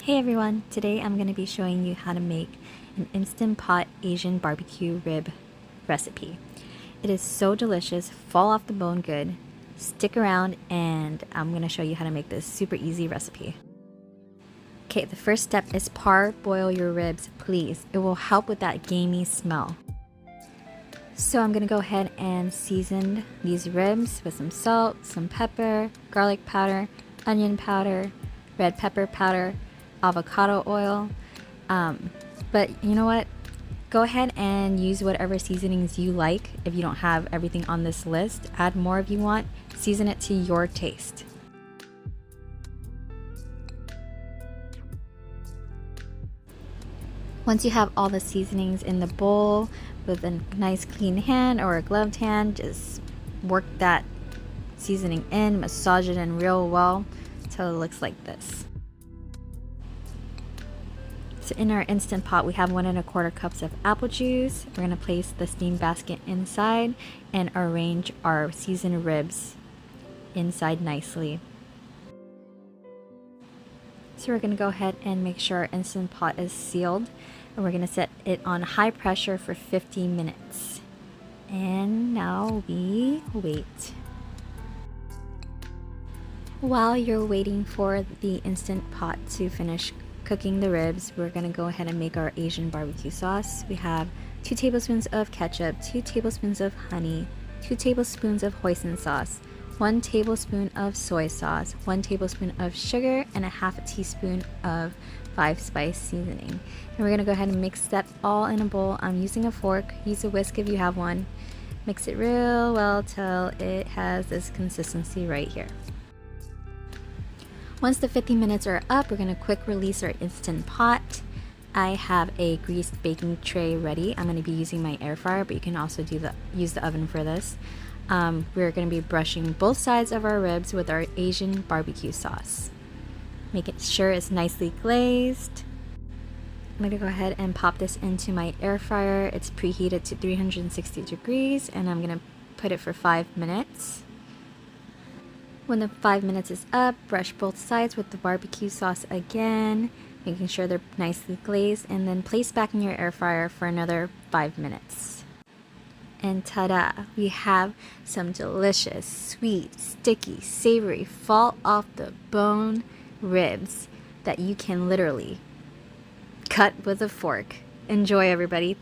Hey everyone, today I'm going to be showing you how to make an Instant Pot Asian barbecue rib recipe. It is so delicious, fall off the bone good. Stick around and I'm going to show you how to make this super easy recipe. Okay, the first step is parboil your ribs, please. It will help with that gamey smell. So I'm going to go ahead and season these ribs with some salt, some pepper, garlic powder, onion powder, red pepper powder, avocado oil, but you know what, go ahead and use whatever seasonings you like. If you don't have everything on this list, add more if you want. Season it to your taste. Once you have all the seasonings in the bowl with a nice clean hand or a gloved hand, just work that seasoning in, massage it in real well until it looks like this. So in our Instant Pot, we have 1 1/4 cups of apple juice. We're going to place the steam basket inside and arrange our seasoned ribs inside nicely. So we're going to go ahead and make sure our Instant Pot is sealed, and we're going to set it on high pressure for 50 minutes. And now we wait. While you're waiting for the Instant Pot to finish cooking the ribs, we're going to go ahead and make our Asian barbecue sauce. We have 2 tablespoons of ketchup, 2 tablespoons of honey, 2 tablespoons of Hoisin sauce, 1 tablespoon of soy sauce, 1 tablespoon of sugar, and a half a teaspoon of 5-spice seasoning. And we're going to go ahead and mix that all in a bowl. I'm using a fork. Use a whisk if you have one. Mix it real well till it has this consistency right here. Once the 50 minutes are up, we're going to quick release our Instant Pot. I have a greased baking tray ready. I'm going to be using my air fryer, but you can also use the oven for this. We're going to be brushing both sides of our ribs with our Asian barbecue sauce. Making sure it's nicely glazed. I'm going to go ahead and pop this into my air fryer. It's preheated to 360 degrees, and I'm going to put it for 5 minutes. When the 5 minutes is up, brush both sides with the barbecue sauce again, making sure they're nicely glazed, and then place back in your air fryer for another 5 minutes. And ta-da! We have some delicious, sweet, sticky, savory, fall off the bone ribs that you can literally cut with a fork. Enjoy, everybody!